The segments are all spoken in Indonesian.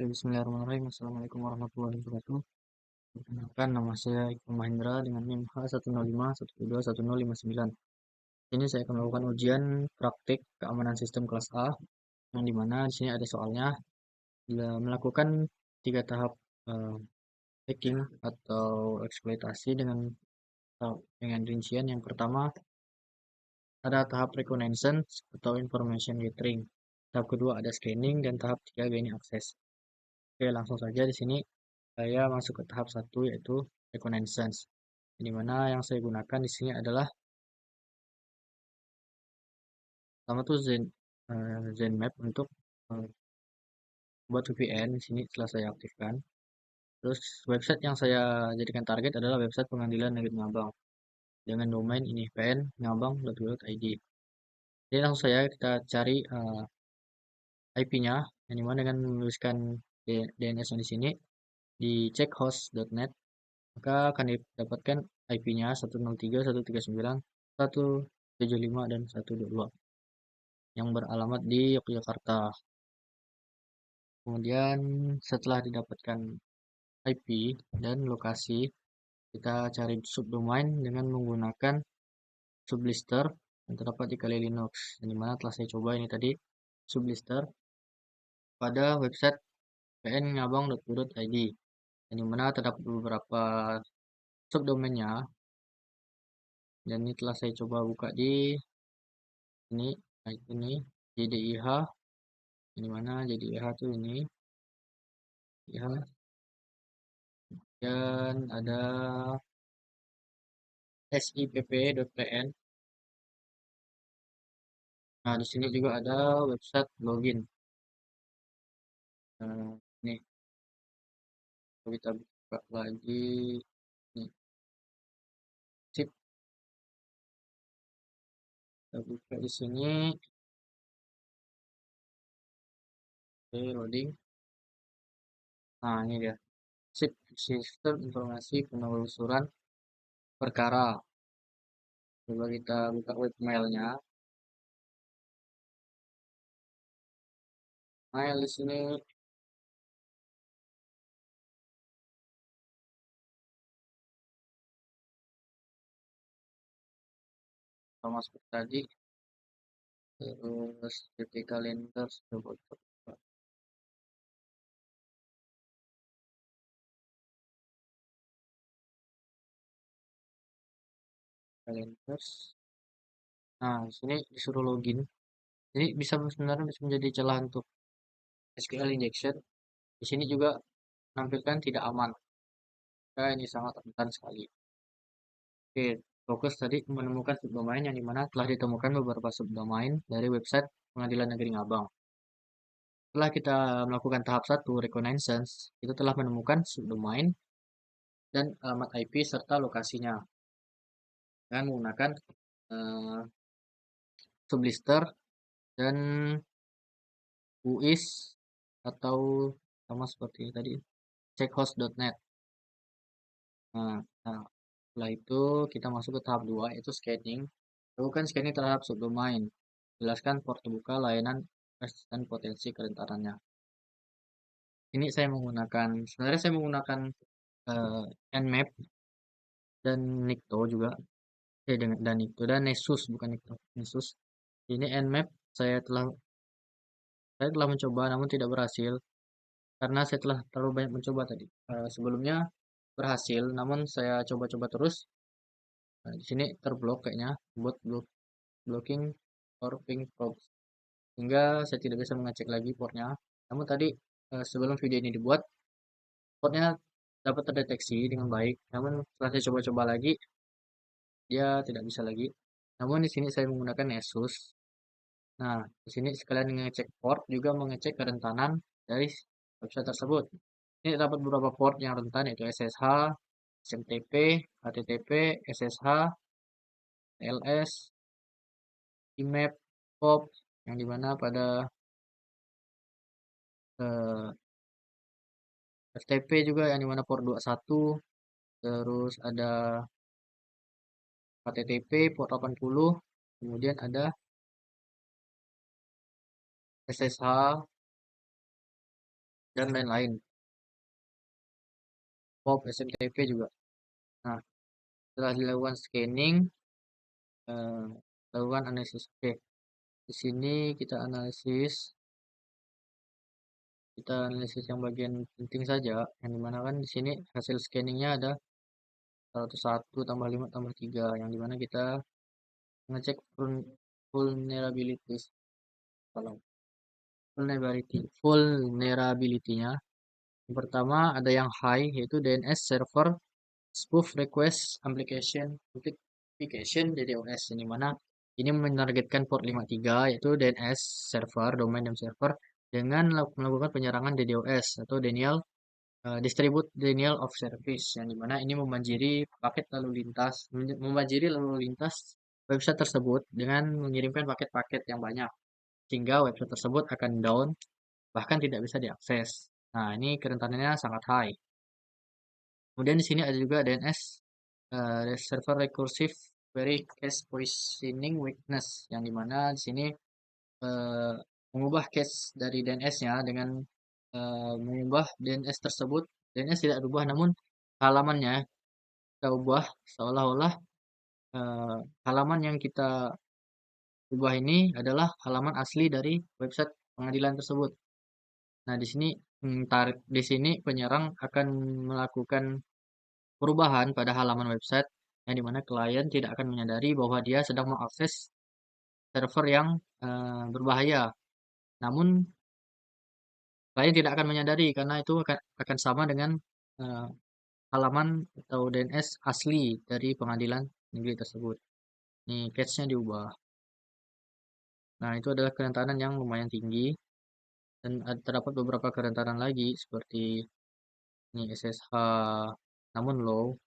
Bismillahirrahmanirrahim. Assalamualaikum warahmatullahi wabarakatuh. Perkenalkan, nama saya Iqbal Mahendra dengan NIM H105.172.1059. Ini saya akan melakukan ujian praktik keamanan sistem kelas A, yang dimana di sini ada soalnya bila melakukan 3 tahap eh, hacking atau eksploitasi dengan rincian. Yang pertama ada tahap reconnaissance atau information gathering. Tahap kedua ada scanning dan tahap ketiga gaining access. Oke, langsung saja di sini saya masuk ke tahap satu, yaitu reconnaissance. Di mana yang saya gunakan di sini adalah pertama tuh Zenmap untuk eh, buat VPN. Di sini telah saya aktifkan. Terus website yang saya jadikan target adalah website Pengadilan Negeri Ngabang dengan domain inivn.ngabang.go.id. Jadi langsung saja kita cari IP-nya, yang dimana dengan menuliskan DNS-nya di sini di checkhost.net, maka akan didapatkan IP-nya 103.139.175 dan 122 yang beralamat di Yogyakarta. Kemudian setelah didapatkan IP dan lokasi, kita cari subdomain dengan menggunakan sublister yang terdapat di Kali Linux. Yang dimana telah saya coba ini tadi, sublister pada website pngabang.go.id. Yang dimana terdapat beberapa subdomainnya, dan ini telah saya coba buka di ini, ini JDIH, yang dimana JDIH itu ini ya, dan ada sipp.pn. Nah, di sini juga ada website login. Ini kalau kita buka lagi, nih, sip, kita buka di sini, oke, loading. Nah, ini dia, sip, sistem informasi penelusuran perkara. Coba kita buka webmailnya. Mail di sini sama seperti tadi. Terus PT kalender, coba coba kalender. Nah, di sini disuruh login. Jadi sebenarnya bisa menjadi celah untuk SQL injection. Di sini juga menampilkan tidak aman. Maka ini sangat rentan sekali. Oke, fokus tadi menemukan subdomain, yang dimana telah ditemukan beberapa subdomain dari website Pengadilan Negeri Ngabang. Setelah kita melakukan tahap satu reconnaissance, itu telah menemukan subdomain dan alamat IP serta lokasinya dengan menggunakan eh, sublister dan UIS atau sama seperti tadi checkhost.net. Nah, setelah itu kita masuk ke tahap 2, yaitu scanning. Lakukan scanning terhadap subdomain. Jelaskan port terbuka, layanan, dan potensi kerentanannya. Ini sebenarnya saya menggunakan eh, Nmap dan Nikto juga. Dan Nikto dan Nessus, bukan Nikto, Nessus. Ini Nmap saya telah mencoba namun tidak berhasil karena saya telah terlalu banyak mencoba tadi. Sebelumnya berhasil, namun saya coba-coba terus. Nah, di sini terblok kayaknya, buat blocking or ping probes, hingga saya tidak bisa mengecek lagi portnya. Namun tadi sebelum video ini dibuat, portnya dapat terdeteksi dengan baik. Namun setelah saya coba-coba lagi, dia tidak bisa lagi. Namun di sini saya menggunakan Asus. Nah, di sini sekalian mengecek port, juga mengecek kerentanan dari website tersebut. Ini dapat beberapa port yang rentan, yaitu SSH, SMTP, HTTP, SSH, TLS, IMAP, POP, yang dimana pada FTP juga, yang dimana port 21, terus ada HTTP port 80, kemudian ada SSH dan lain-lain. POP, SMTP juga. Nah, setelah dilakukan scanning, eh, lakukan analisis. Oke, di sini kita analisis yang bagian penting saja, yang dimana kan di sini hasil scanningnya ada 101 tambah 5 tambah 3, yang dimana kita ngecek vulnerabilities, kalau vulnerability-nya. Yang pertama ada yang high, yaitu DNS server spoof request application DDoS, yang dimana ini menargetkan port 53, yaitu DNS server, domain name server, dengan melakukan penyerangan DDoS atau distribute denial of service, yang dimana ini membanjiri lalu lintas website tersebut dengan mengirimkan paket-paket yang banyak, sehingga website tersebut akan down, bahkan tidak bisa diakses. Nah, ini kerentanannya sangat high. Kemudian di sini ada juga DNS server recursive query cache poisoning weakness, yang dimana di sini eh, mengubah cache dari DNS-nya dengan mengubah DNS tersebut. DNS tidak berubah, namun halamannya kita ubah seolah-olah eh, halaman yang kita ubah ini adalah halaman asli dari website pengadilan tersebut. Nah, di sini penyerang akan melakukan perubahan pada halaman website, yang dimana klien tidak akan menyadari bahwa dia sedang mengakses server yang berbahaya. Namun klien tidak akan menyadari karena itu akan sama dengan eh, halaman atau DNS asli dari pengadilan negeri tersebut. Nih, cache-nya diubah. Nah, itu adalah kerentanan yang lumayan tinggi, dan terdapat beberapa kerentanan lagi seperti ini SSH namun low,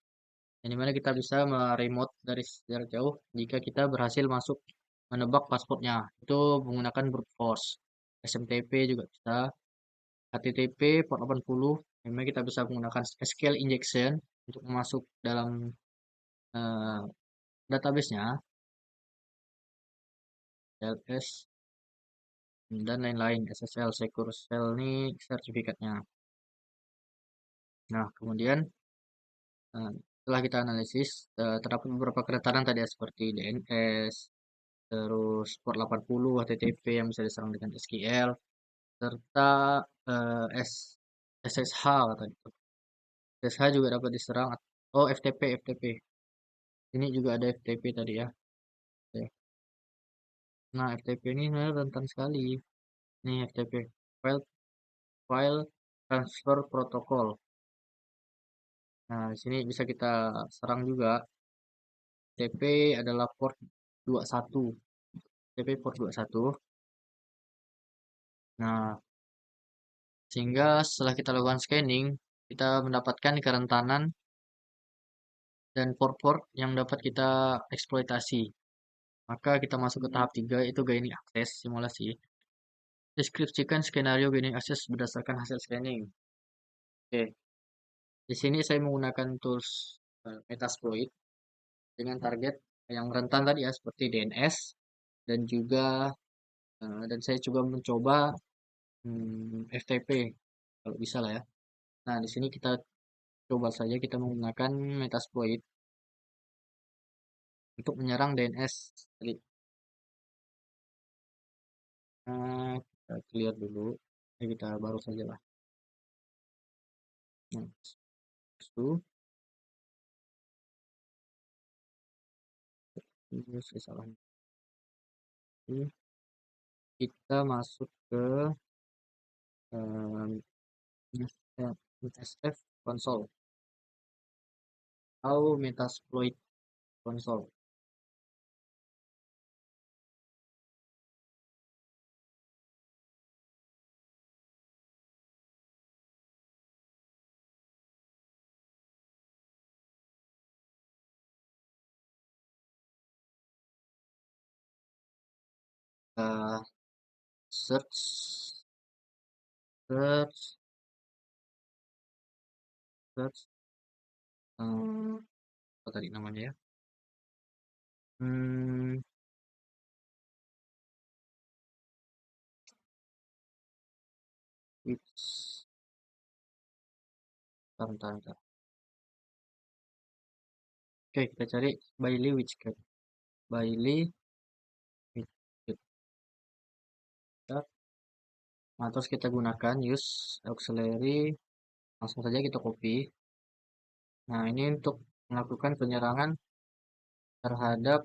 yang dimana kita bisa meremote dari jarak jauh jika kita berhasil masuk menebak passwordnya. Itu menggunakan brute force. SMTP juga bisa. HTTP port 80, memang kita bisa menggunakan SQL injection untuk masuk dalam eh, database-nya, LS, dan lain-lain. SSL, Secure Shell ini sertifikatnya. Nah, kemudian setelah kita analisis, terdapat beberapa kerentanan tadi ya, seperti DNS, terus port 80, HTTP yang bisa diserang dengan SQL, serta eh, S, SSH tadi. SSH juga dapat diserang. Oh, FTP. Ini juga ada FTP tadi ya. Oke. Nah, FTP ini sebenarnya rentan sekali. Ini FTP, File File Transfer Protocol. Nah, di sini bisa kita serang juga. FTP adalah port 21. FTP port 21. Nah, sehingga setelah kita lakukan scanning, kita mendapatkan kerentanan dan port-port yang dapat kita eksploitasi. Maka kita masuk ke tahap 3, yaitu gaining access simulasi. Deskripsikan skenario gaining access berdasarkan hasil scanning. Oke, di sini saya menggunakan tools Metasploit dengan target yang rentan tadi ya, seperti DNS, dan juga dan saya juga mencoba FTP kalau bisa lah ya. Nah, di sini kita coba saja kita menggunakan Metasploit untuk menyerang DNS. Jadi, kita clear dulu. Kita baru saja lah. Nah, itu saya salah. Kita masuk ke um, SF console atau Metasploit console. Uh, search search search apa tadi namanya ya? Hmm, Bentar. Oke, kita cari Bailey widget. Bailey widget. Nah, terus kita gunakan use auxiliary. Langsung saja kita copy. Nah, ini untuk melakukan penyerangan terhadap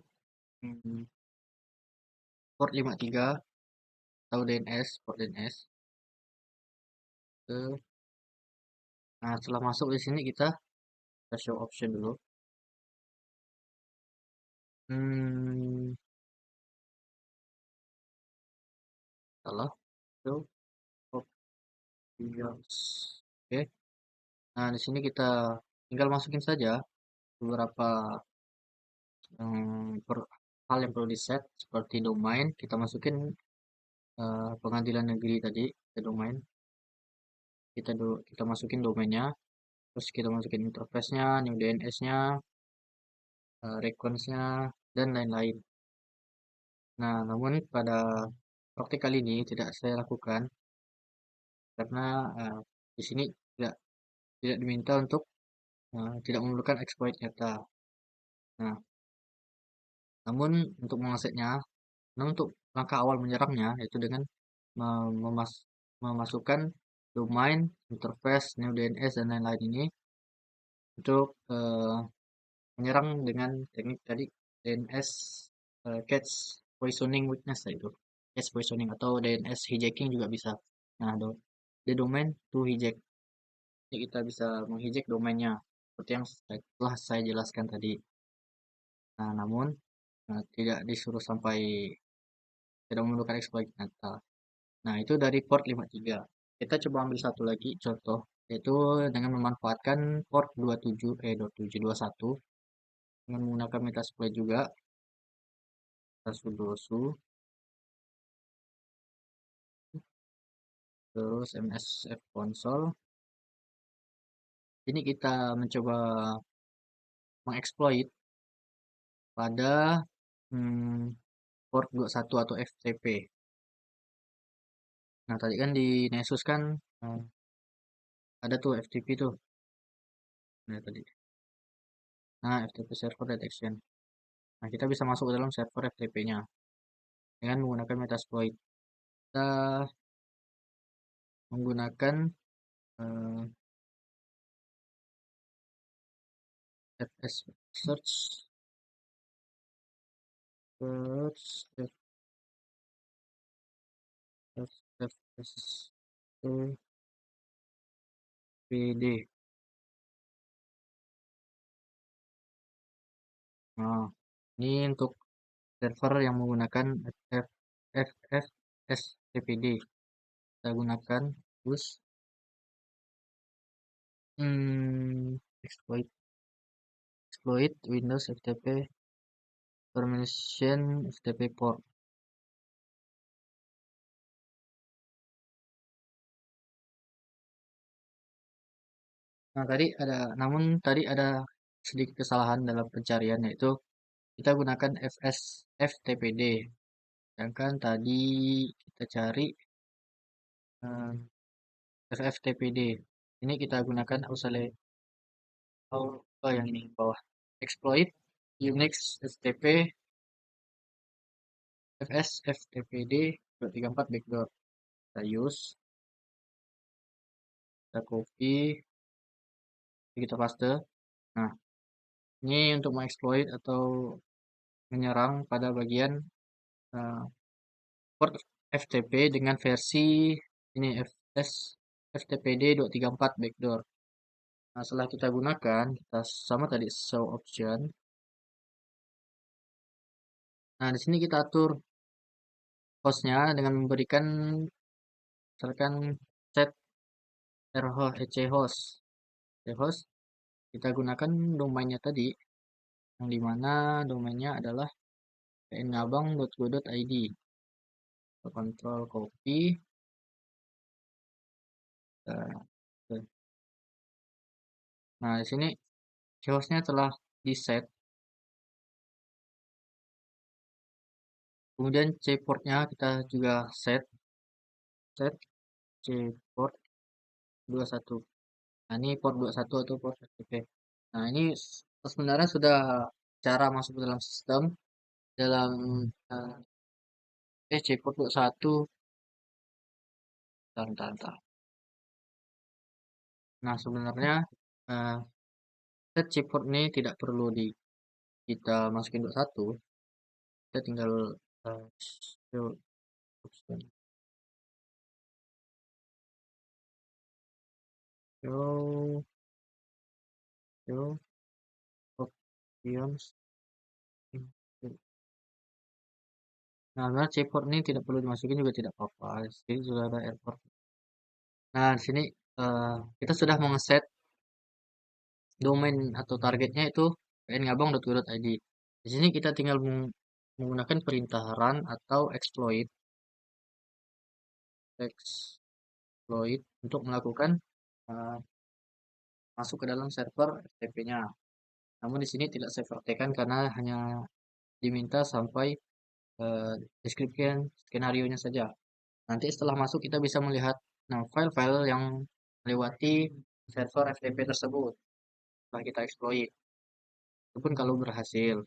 port 53 atau DNS, port DNS. Nah, setelah masuk di sini kita show option dulu. Salah. Show options. Oke. Nah, di sini kita tinggal masukin saja beberapa hal yang perlu di set seperti domain. Kita masukin pengadilan negeri tadi ke domain. Kita masukin domainnya, terus kita masukin interface-nya, new DNS-nya, request-nya, dan lain-lain. Nah, namun pada praktik kali ini tidak saya lakukan karena di sini tidak diminta untuk tidak memerlukan exploit nyata. Nah, namun untuk mengasetnya, untuk langkah awal menyerangnya yaitu dengan memasukkan domain, interface, new DNS dan lain-lain ini untuk menyerang dengan teknik tadi DNS cache poisoning weakness itu. Cache poisoning atau DNS hijacking juga bisa. Nah, the domain to hijack. Jadi kita bisa menghijack domainnya seperti yang telah saya jelaskan tadi. Nah, namun tidak disuruh sampai tidak memerlukan exploit nyata. Nah, itu dari port 53. Kita coba ambil satu lagi contoh, yaitu dengan memanfaatkan port 27 dengan menggunakan Metasploit juga. Kita sudo terus msf console. Ini kita mencoba mengeksploit pada port 21 atau FTP. Nah, tadi kan di Nessus kan ada tuh FTP tuh. Nah, tadi. Nah, FTP server detection. Nah, kita bisa masuk ke dalam server FTP-nya dengan menggunakan Metasploit. Kita menggunakan fs search fs pd. Nah, ini untuk server yang menggunakan FFFSTPD. Kita gunakan terus exploit Windows FTP permission FTP port. Nah, namun tadi ada sedikit kesalahan dalam pencarian, yaitu kita gunakan FTPD. Sedangkan tadi kita cari FFTPD. Ini kita gunakan yang ini bawah. Exploit Unix STP fs ftpd 234 backdoor. Kita use, kita copy, kita paste. Nah, ini untuk mengeksploit atau menyerang pada bagian port FTP dengan versi ini ftpd 234 backdoor. Nah, setelah kita gunakan, kita sama tadi show option. Nah, di sini kita atur hostnya dengan memberikan misalkan set host. Kita gunakan domainnya tadi, yang dimana domainnya adalah pngabang.go.id. Kontrol copy. Nah, di sini hostnya telah di set. Kemudian C-portnya kita juga set C port 21. Nah, ini port 21 atau port FTP. Nah, ini sebenarnya sudah cara masuk ke dalam sistem dalam eh, port 21. Bentar. Nah, sebenarnya eh, set chipport ini tidak perlu kita masukin 21. Kita tinggal eh, show option, show show options. Nah, sebenarnya chipport ini tidak perlu dimasukin juga tidak apa-apa. Jadi sudah ada airport. Nah, di sini kita sudah mengeset domain atau targetnya itu pngabang.go.id. Di sini kita tinggal menggunakan perintah run atau exploit untuk melakukan eh, masuk ke dalam server FTP-nya. Namun di sini tidak saya praktekkan karena hanya diminta sampai deskripsi skenario-nya saja. Nanti setelah masuk kita bisa melihat nah, file-file yang melewati server FTP tersebut setelah kita exploit. Itu pun kalau berhasil.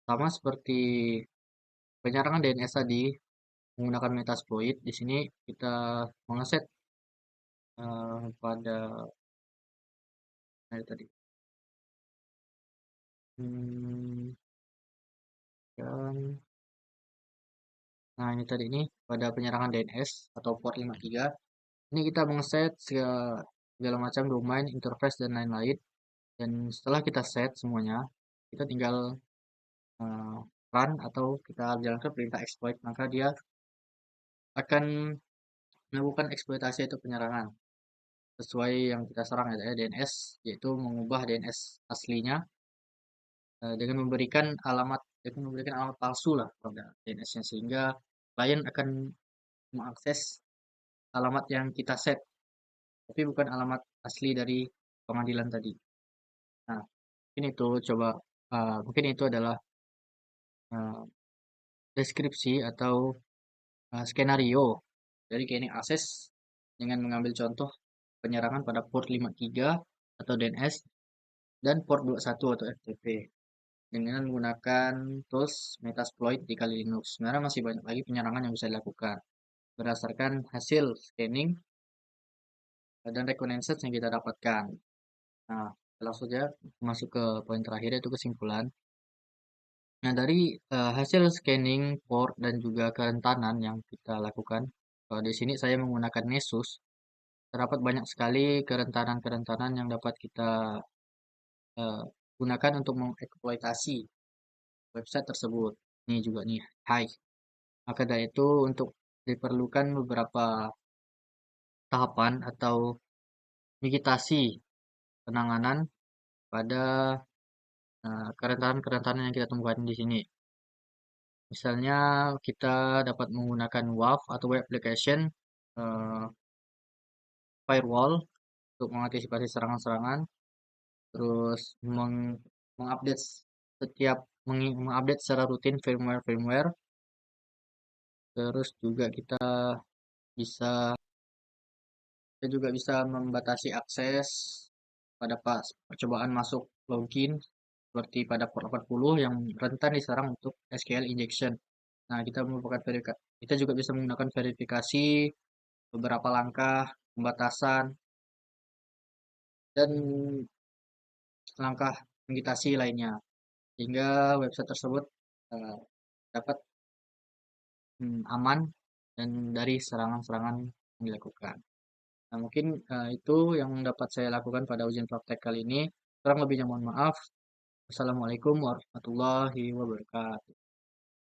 Sama seperti penyerangan DNS tadi menggunakan Metasploit, di sini kita mengeset pada tadi. Hmm, dan nah ini tadi ini pada penyerangan DNS atau port 53. Ini kita mengeset segala macam domain, interface dan lain-lain. Dan setelah kita set semuanya, kita tinggal eh, run atau kita jalankan perintah exploit, maka dia akan melakukan eksploitasi atau penyerangan sesuai yang kita serang ya DNS, yaitu mengubah DNS aslinya dengan memberikan alamat palsu lah pada DNS-nya sehingga klien akan mengakses alamat yang kita set, tapi bukan alamat asli dari pengadilan tadi. Nah, mungkin itu adalah uh, deskripsi atau skenario dari gaining access dengan mengambil contoh penyerangan pada port 53 atau DNS dan port 21 atau FTP dengan menggunakan tools Metasploit di Kali Linux. Sebenarnya masih banyak lagi penyerangan yang bisa dilakukan berdasarkan hasil scanning dan reconnaissance yang kita dapatkan. Nah, langsung saja masuk ke poin terakhir yaitu kesimpulan. Nah, dari hasil scanning port dan juga kerentanan yang kita lakukan, di sini saya menggunakan Nessus. Terdapat banyak sekali kerentanan-kerentanan yang dapat kita eh, gunakan untuk mengeksploitasi website tersebut. Ini juga nih, hai. Maka dari itu untuk diperlukan beberapa tahapan atau mitigasi penanganan pada kerentanan-kerentanan yang kita temukan di sini. Misalnya kita dapat menggunakan WAF atau Web Application eh, Firewall untuk mengantisipasi serangan-serangan, terus mengupdate mengupdate secara rutin firmware-firmware, terus juga bisa kita juga bisa membatasi akses pada pas percobaan masuk login seperti pada port 80 yang rentan diserang untuk SQL injection. Nah, kita juga bisa menggunakan verifikasi beberapa langkah pembatasan dan langkah mitigasi lainnya sehingga website tersebut eh, dapat aman dan dari serangan-serangan yang dilakukan. Nah, mungkin itu yang dapat saya lakukan pada ujian praktek kali ini. Kurang lebihnya mohon maaf. Assalamualaikum warahmatullahi wabarakatuh.